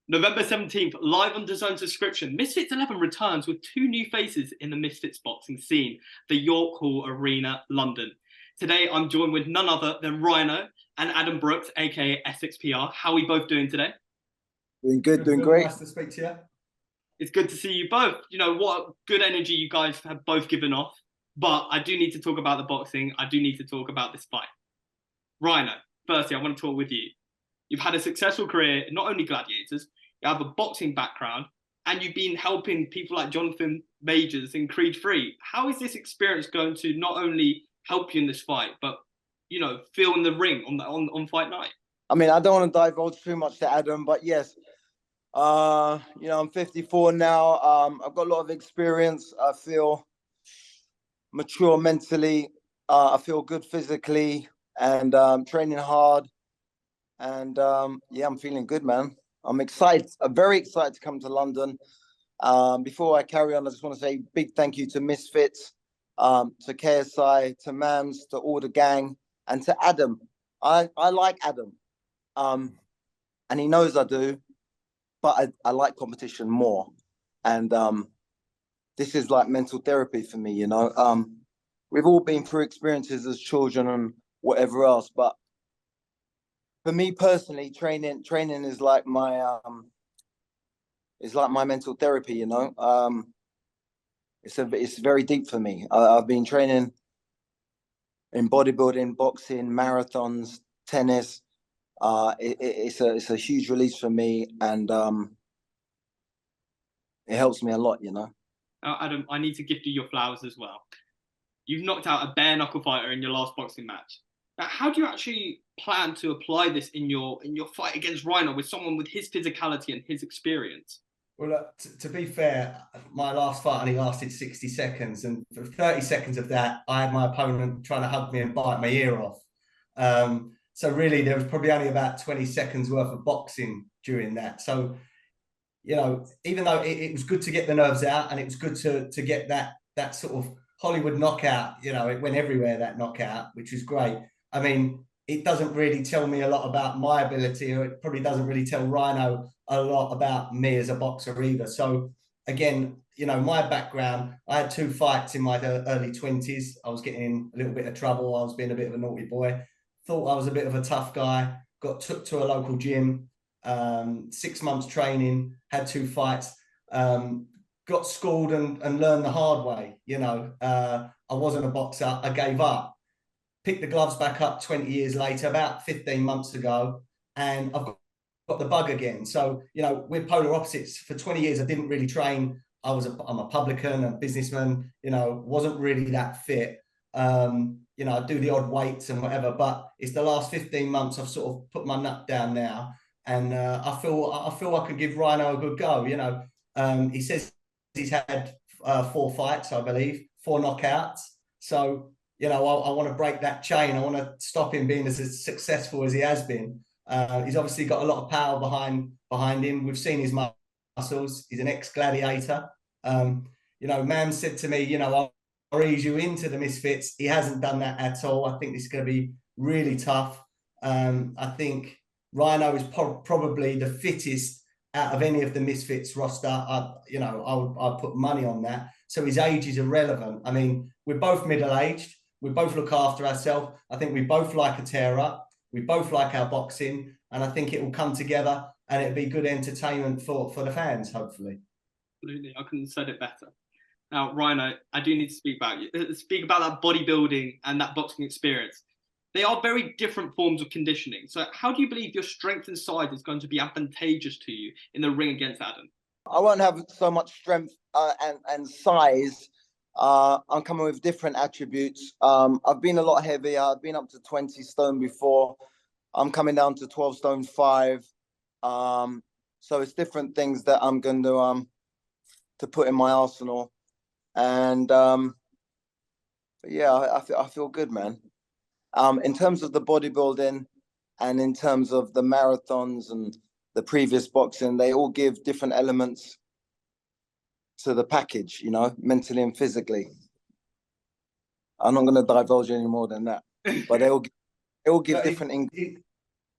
November 17th, live on DAZN subscription, Misfits 11 returns with two new faces in the Misfits boxing scene, the York Hall Arena, London. Today, I'm joined with none other than Rhino and Adam Brooks, aka SXPR. How are we both doing today? Doing good, doing great. Nice to speak to you. It's good to see you both. You know, what good energy you guys have both given off. But I do need to talk about the boxing. I do need to talk about this fight. Rhino, firstly, I want to talk with you. You've had a successful career, not only gladiators, you have a boxing background, and you've been helping people like Jonathan Majors in Creed 3. How is this experience going to not only help you in this fight, but, you know, feel in the ring on fight night? I mean, I don't want to divulge too much to Adam, but yes, you know, I'm 54 now. I've got a lot of experience. I feel mature mentally. I feel good physically, and training hard. And yeah, I'm feeling good, man. I'm excited. I'm very excited to come to London. Before I carry on, I just want to say big thank you to Misfits, to KSI, to Mams, to all the gang, and to Adam. I like Adam, and he knows I do, but I like competition more. And this is like mental therapy for me, you know. We've all been through experiences as children and whatever else, but for me personally, training is like my mental therapy, you know. It's very deep for me. I've been training in bodybuilding, boxing, marathons, tennis. It's a huge release for me, and it helps me a lot, you know. Adam, I need to gift you your flowers as well. You've knocked out a bare knuckle fighter in your last boxing match. Now, how do you actually plan to apply this in your fight against Rhino with someone with his physicality and his experience? Well, look, to be fair, my last fight only lasted 60 seconds, and for 30 seconds of that, I had my opponent trying to hug me and bite my ear off. So really, there was probably only about 20 seconds worth of boxing during that. So, you know, even though it was good to get the nerves out, and it was good to get that sort of Hollywood knockout, you know, it went everywhere, that knockout, which was great. I mean, it doesn't really tell me a lot about my ability, or it probably doesn't really tell Rhino a lot about me as a boxer either. So again, you know, my background, I had 2 fights in my early 20s. I was getting in a little bit of trouble. I was being a bit of a naughty boy. Thought I was a bit of a tough guy. Got took to a local gym, 6 months training, had 2 fights, got schooled and learned the hard way. You know, I wasn't a boxer. I gave up. Picked the gloves back up 20 years later, about 15 months ago, and I've got the bug again. So, you know, we're polar opposites. For 20 years, I didn't really train. I'm a publican, a businessman, you know, wasn't really that fit. You know, I do the odd weights and whatever, but it's the last 15 months I've sort of put my nut down now. And I feel I could give Rhino a good go. You know, he says he's had 4 fights, I believe, 4 knockouts. So, you know, I want to break that chain. I want to stop him being as successful as he has been. He's obviously got a lot of power behind him. We've seen his muscles. He's an ex-gladiator. You know, Mam said to me, you know, I'll ease you into the Misfits. He hasn't done that at all. I think this is going to be really tough. I think Rhino is probably the fittest out of any of the Misfits roster. I'll put money on that. So his age is irrelevant. I mean, we're both middle-aged. We both look after ourselves. I think we both like a tear-up. We both like our boxing. And I think it will come together, and it'll be good entertainment for the fans, hopefully. Absolutely. I couldn't have said it better. Now, Rhino, I do need to speak about that bodybuilding and that boxing experience. They are very different forms of conditioning. So how do you believe your strength and size is going to be advantageous to you in the ring against Adam? I won't have so much strength and size. I'm coming with different attributes. I've been a lot heavier. I've been up to 20 stone before. I'm coming down to 12 stone 5. So it's different things that I'm going to put in my arsenal. And yeah, I feel good, man. In terms of the bodybuilding and in terms of the marathons and the previous boxing, they all give different elements to the package, you know, mentally and physically. I'm not going to divulge any more than that, but they all give different.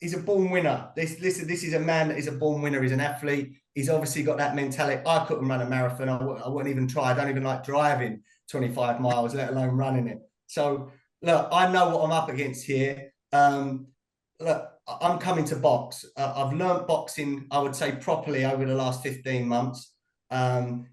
he's a born winner. This is a man that is a born winner. He's an athlete. He's obviously got that mentality. I couldn't run a marathon. I wouldn't even try. I don't even like driving 25 miles, let alone running it. So look, I know what I'm up against here. Look, I'm coming to box. I've learned boxing, I would say, properly over the last 15 months.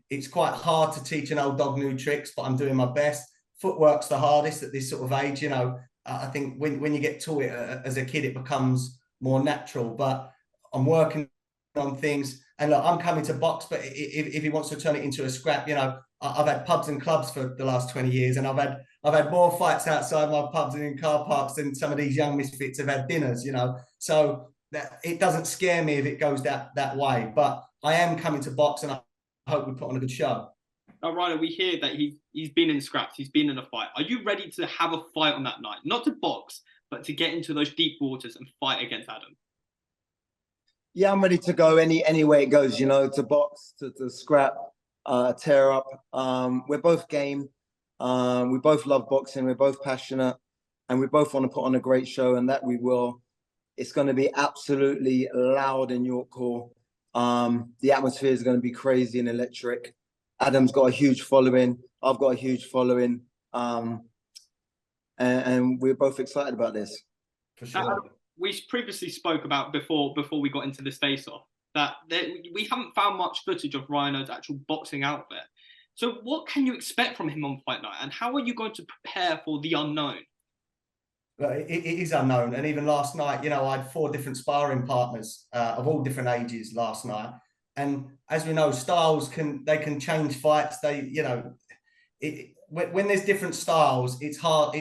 It's quite hard to teach an old dog new tricks, but I'm doing my best. Footwork's the hardest at this sort of age. You know, I think when you get taught it as a kid, it becomes more natural. But I'm working on things. And look, I'm coming to box, but if he wants to turn it into a scrap, you know, I've had pubs and clubs for the last 20 years, and I've had more fights outside my pubs and in car parks than some of these young misfits have had dinners, you know. So it doesn't scare me if it goes that way. But I am coming to box, and I hope we put on a good show. Now, Rhino, we hear that he's been in scraps, he's been in a fight. Are you ready to have a fight on that night? Not to box, but to get into those deep waters and fight against Adam? Yeah, I'm ready to go any way it goes, you know, to box, to scrap, tear up. We're both game. We both love boxing. We're both passionate, and we both want to put on a great show, and that we will. It's going to be absolutely loud in York Hall. The atmosphere is going to be crazy and electric. Adam's got a huge following. I've got a huge following. And we're both excited about this. For sure. We previously spoke about before we got into this face-off that we haven't found much footage of Rhino's actual boxing outfit. So what can you expect from him on fight night, and how are you going to prepare for the unknown? It is unknown, and even last night, you know, I had 4 different sparring partners of all different ages last night, and as we know, styles can change fights. They, you know, when there's different styles, it's hard.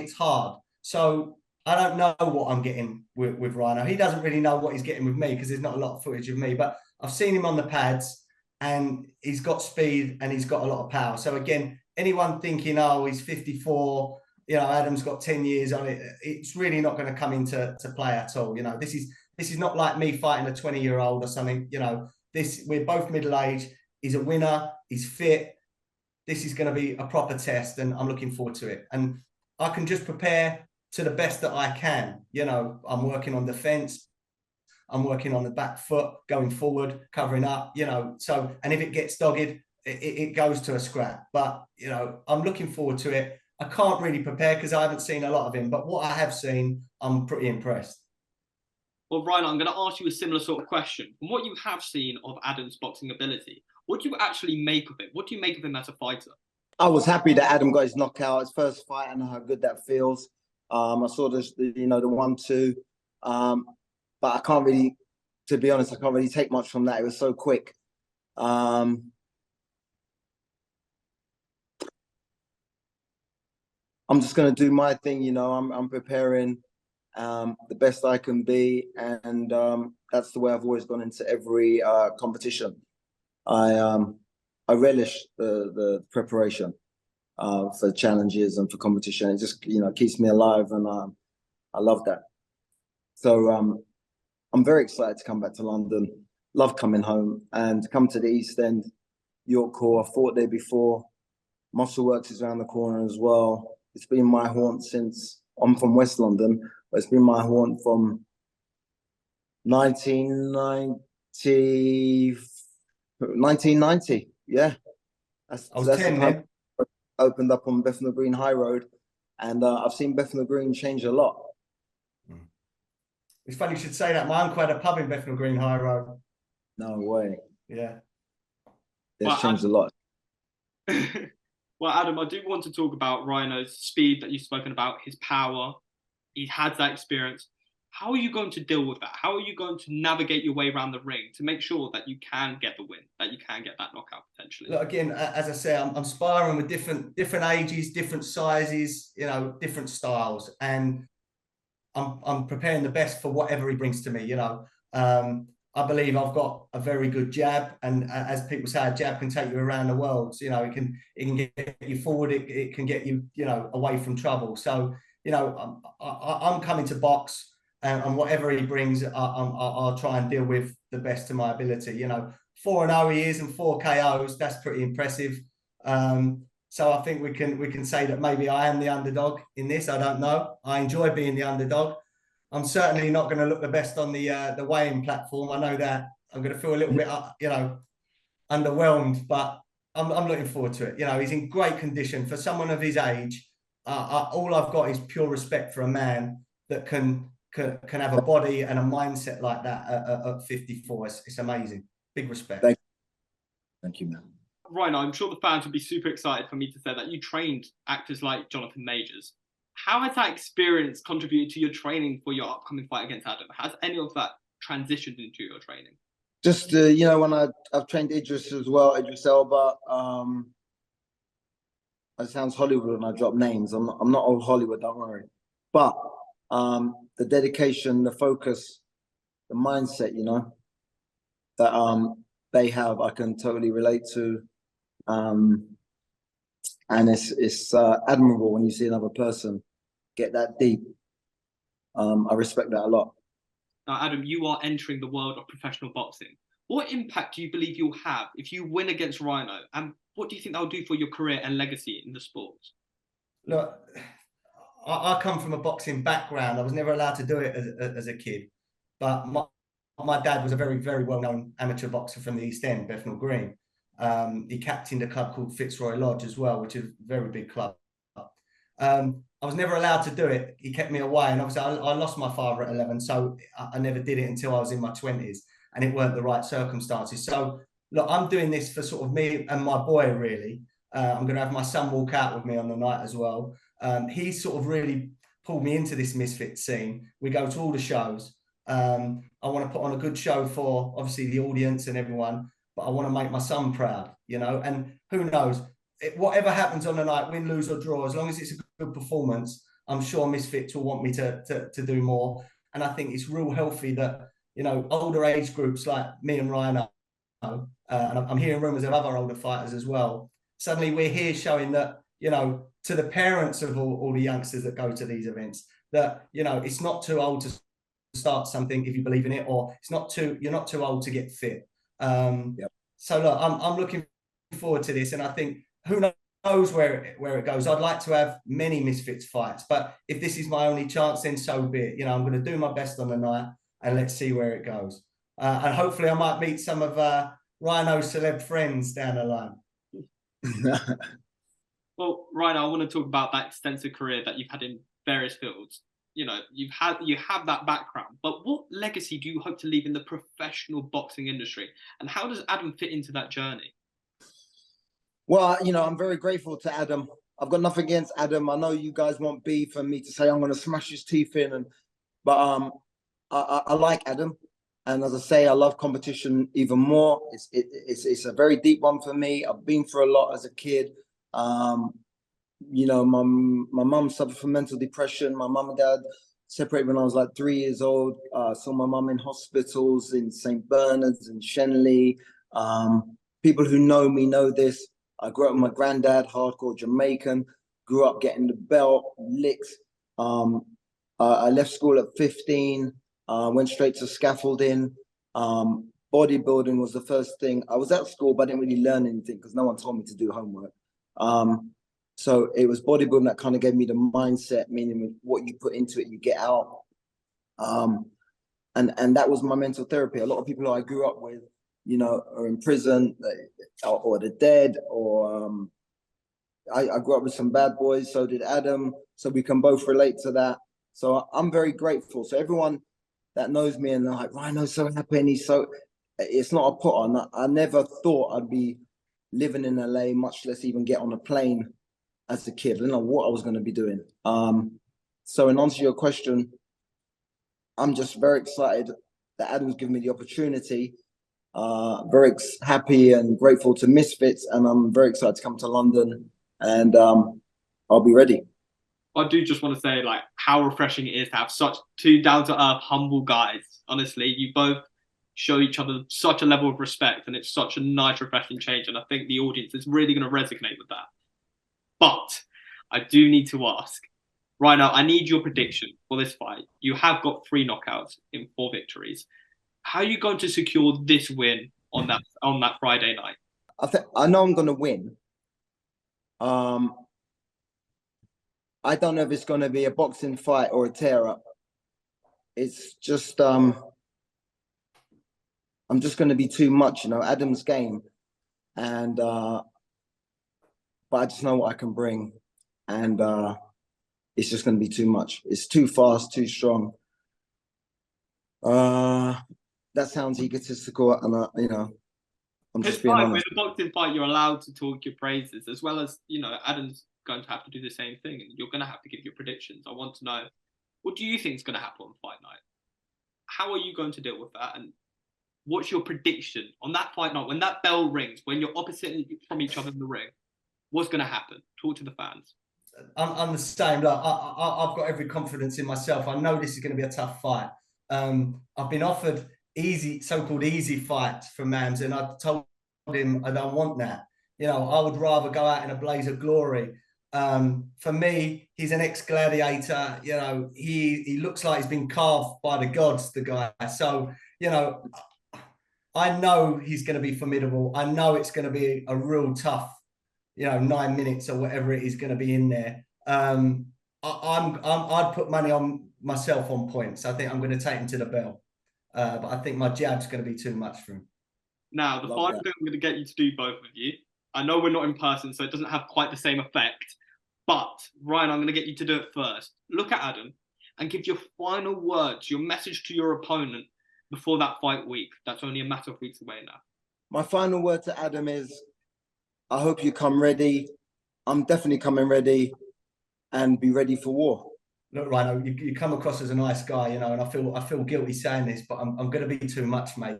So I don't know what I'm getting with Rhino. He doesn't really know what he's getting with me because there's not a lot of footage of me, but I've seen him on the pads, and he's got speed and he's got a lot of power. So again, anyone thinking, oh, he's 54, you know, Adam's got 10 years on it, it's really not going to come into play at all. You know, this is not like me fighting a 20-year-old or something. You know, we're both middle-aged. He's a winner. He's fit. This is going to be a proper test, and I'm looking forward to it. And I can just prepare to the best that I can. You know, I'm working on defense. I'm working on the back foot, going forward, covering up, you know. So, and if it gets dogged, it goes to a scrap. But, you know, I'm looking forward to it. I can't really prepare because I haven't seen a lot of him. But what I have seen, I'm pretty impressed. Well, Rhino, I'm going to ask you a similar sort of question. From what you have seen of Adam's boxing ability, what do you actually make of it? What do you make of him as a fighter? I was happy that Adam got his knockout, his first fight. I know how good that feels. I saw the 1-2. But I can't really, to be honest, I can't really take much from that. It was so quick. I'm just going to do my thing, you know. I'm preparing the best I can be, and that's the way I've always gone into every competition. I relish the preparation for challenges and for competition. It just, you know, keeps me alive, and I love that. So I'm very excited to come back to London. Love coming home and come to the East End, York Hall. I fought there before. Muscleworks is around the corner as well. It's been my haunt since I'm from West London, but it's been my haunt from 1990. Yeah, I was 10 then. Opened up on Bethnal Green High Road, and I've seen Bethnal Green change a lot. It's funny you should say that. My uncle had a pub in Bethnal Green High Road. No way. Yeah. It's changed a lot. Well, Adam, I do want to talk about Rhino's speed that you've spoken about, his power. He has that experience. How are you going to deal with that? How are you going to navigate your way around the ring to make sure that you can get the win, that you can get that knockout potentially? Look, again, as I say, I'm sparring with different ages, different sizes, you know, different styles, and I'm preparing the best for whatever he brings to me. You know, I believe I've got a very good jab, and as people say, a jab can take you around the world. So, you know, it can get you forward. It can get you, you know, away from trouble. So, you know, I'm coming to box, and whatever he brings, I'll try and deal with the best to my ability. You know, 4-0 he is, and 4 KOs. That's pretty impressive. So I think we can say that maybe I am the underdog in this. I don't know. I enjoy being the underdog. I'm certainly not going to look the best on the weighing platform. I know that. I'm going to feel a little bit, underwhelmed, but I'm looking forward to it. He's in great condition for someone of his age. All I've got is pure respect for a man that can have a body and a mindset like that at 54. It's amazing. Big respect. Thank you, man. Rhino, I'm sure the fans would be super excited for me to say that you trained actors like Jonathan Majors. How has that experience contributed to your training for your upcoming fight against Adam? Has any of that transitioned into your training? Just when I've trained Idris as well, Idris Elba. It sounds Hollywood when I drop names. I'm not old Hollywood, don't worry. But the dedication, the focus, the mindset, that they have, I can totally relate to. And it's admirable when you see another person get that deep. I respect that a lot. Now, Adam, you are entering the world of professional boxing. What impact do you believe you'll have if you win against Rhino? And what do you think that'll do for your career and legacy in the sport? Look, I come from a boxing background. I was never allowed to do it as a kid. But my dad was a very, very well-known amateur boxer from the East End, Bethnal Green. He captained a club called Fitzroy Lodge as well, which is a very big club. I was never allowed to do it. He kept me away. And obviously, I lost my father at 11, so I never did it until I was in my 20s. And it weren't the right circumstances. So, look, I'm doing this for sort of me and my boy, really. I'm going to have my son walk out with me on the night as well. He sort of really pulled me into this Misfit scene. We go to all the shows. I want to put on a good show for, obviously, the audience and everyone. But I want to make my son proud, And who knows? Whatever happens on the night, win, lose or draw, as long as it's a good performance, I'm sure Misfits will want me to do more. And I think it's real healthy that, older age groups like me and Rhino, and I'm hearing rumours of other older fighters as well. Suddenly we're here showing that, to the parents of all the youngsters that go to these events, that, it's not too old to start something if you believe in it, or you're not too old to get fit. Yep. So look, I'm looking forward to this, and I think who knows where it goes. I'd like to have many Misfits fights, but if this is my only chance, then so be it. I'm going to do my best on the night, and let's see where it goes. And hopefully I might meet some of Rhino's celeb friends down the line. Well, Rhino, I want to talk about that extensive career that you've had in various fields. You have that background, but what legacy do you hope to leave in the professional boxing industry, and how does Adam fit into that journey? Well, I'm very grateful to Adam. I've got nothing against Adam. I know you guys want beef and me to say I'm going to smash his teeth in, but I like Adam, and as I say, I love competition even more. It's a very deep one for me. I've been through a lot as a kid. My mum suffered from mental depression. My mum and dad separated when I was like 3 years old. Saw my mum in hospitals in St. Bernard's and Shenley. People who know me know this. I grew up with my granddad, hardcore Jamaican, grew up getting the belt, licked. I left school at 15, went straight to scaffolding. Bodybuilding was the first thing. I was at school, but I didn't really learn anything because no one told me to do homework. So it was bodybuilding that kind of gave me the mindset, meaning what you put into it, you get out. And that was my mental therapy. A lot of people who I grew up with, are in prison or they're dead, or I grew up with some bad boys, so did Adam. So we can both relate to that. So I'm very grateful. So everyone that knows me and they're like, Rhino's so happy, and it's not a put on. I never thought I'd be living in LA, much less even get on a plane as a kid. I didn't know what I was going to be doing. So in answer to your question, I'm just very excited that Adam's given me the opportunity. Very happy and grateful to Misfits, and I'm very excited to come to London, and I'll be ready. I do just want to say, how refreshing it is to have such two down-to-earth, humble guys. Honestly, you both show each other such a level of respect, and it's such a nice, refreshing change, and I think the audience is really going to resonate with that. But I do need to ask, Rhino, I need your prediction for this fight. You have got 3 knockouts in 4 victories. How are you going to secure this win on that Friday night? I know I'm going to win. I don't know if it's going to be a boxing fight or a tear-up. it's just I'm just going to be too much, you know. Adam's game, and but I just know what I can bring, and it's just going to be too much. It's too fast, too strong. That sounds egotistical, and you know, I'm It's just being fine. honest. With a boxing fight, you're allowed to talk your praises, as well as, you know, Adam's going to have to do the same thing, and you're going to have to give your predictions. I want to know, what do you think is going to happen on fight night? How are you going to deal with that? And what's your prediction on that fight night when that bell rings, when you're opposite from each other in the ring? What's going to happen? Talk to the fans. I'm the same. Look, I've got every confidence in myself. I know this is going to be a tough fight. I've been offered so-called easy fights from Mams, and I told him I don't want that. You know, I would rather go out in a blaze of glory. For me, he's an ex-gladiator. You know, he looks like he's been carved by the gods, the guy. So, you know, I know he's going to be formidable. I know it's going to be a real tough, you know, 9 minutes or whatever it is going to be in there. I'd put money on myself on points. I think I'm going to take him to the bell, but I think my jab's going to be too much for him. Now, the final thing I'm going to get you to do, both of you. I know we're not in person, so it doesn't have quite the same effect. But Ryan, I'm going to get you to do it first. Look at Adam and give your final words, your message to your opponent before that fight week. That's only a matter of weeks away now. My final word to Adam is, I hope you come ready. I'm definitely coming ready, and be ready for war. Look, Rhino, you come across as a nice guy, you know, and I feel guilty saying this, but I'm going to be too much, mate.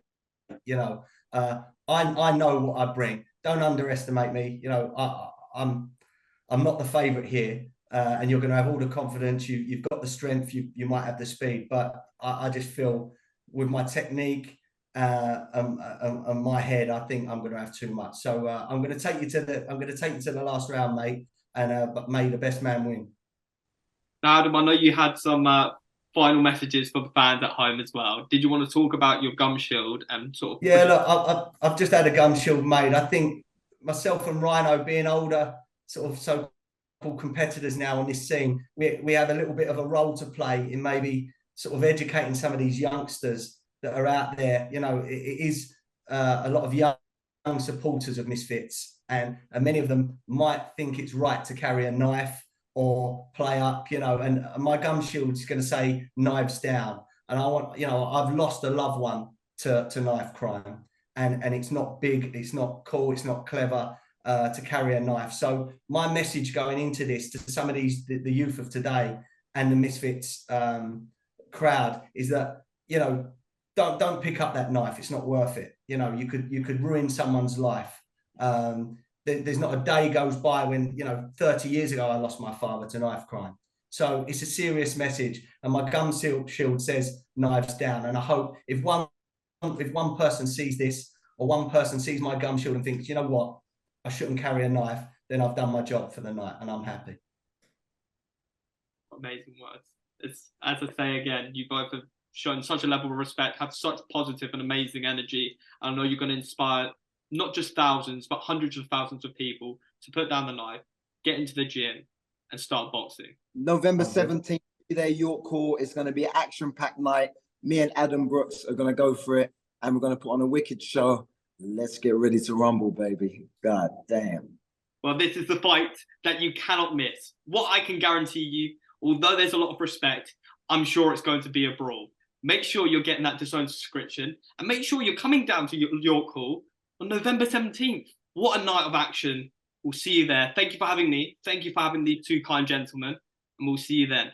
You know, I know what I bring. Don't underestimate me. You know, I'm not the favourite here, and you're going to have all the confidence. You've got the strength. You might have the speed, but I just feel with my technique and my head, I think I'm going to have too much. So I'm going to take you to the last round, mate. And but may the best man win. Now, Adam, I know you had some final messages for the fans at home as well. Did you want to talk about your gum shield and sort of? Yeah, look, I've just had a gum shield made. I think myself and Rhino, being older, sort of so-called competitors now on this scene, we have a little bit of a role to play in maybe sort of educating some of these youngsters that are out there. You know, it is a lot of young supporters of Misfits, and many of them might think it's right to carry a knife or play up, you know, and my gum shield is going to say knives down. And I want, you know, I've lost a loved one to knife crime, and it's not big, it's not cool, it's not clever to carry a knife. So my message going into this to some of the youth of today and the Misfits crowd is that, you know, don't pick up that knife. It's not worth it. You know, you could ruin someone's life. There's not a day goes by when, you know, 30 years ago I lost my father to knife crime. So it's a serious message, and my gum shield says knives down. And I hope if one person sees this, or one person sees my gum shield and thinks, you know what, I shouldn't carry a knife, then I've done my job for the night, and I'm happy. Amazing words. It's, as I say again, you both have shown such a level of respect, have such positive and amazing energy. I know you're going to inspire not just thousands, but hundreds of thousands of people to put down the knife, get into the gym, and start boxing. November 17th, there, York Hall. It's going to be an action-packed night. Me and Adam Brooks are going to go for it, and we're going to put on a wicked show. Let's get ready to rumble, baby. God damn. Well, this is the fight that you cannot miss. What I can guarantee you, although there's a lot of respect, I'm sure it's going to be a brawl. Make sure you're getting that DAZN subscription, and make sure you're coming down to York Hall on November 17th. What a night of action. We'll see you there. Thank you for having me. Thank you for having these two kind gentlemen, and we'll see you then.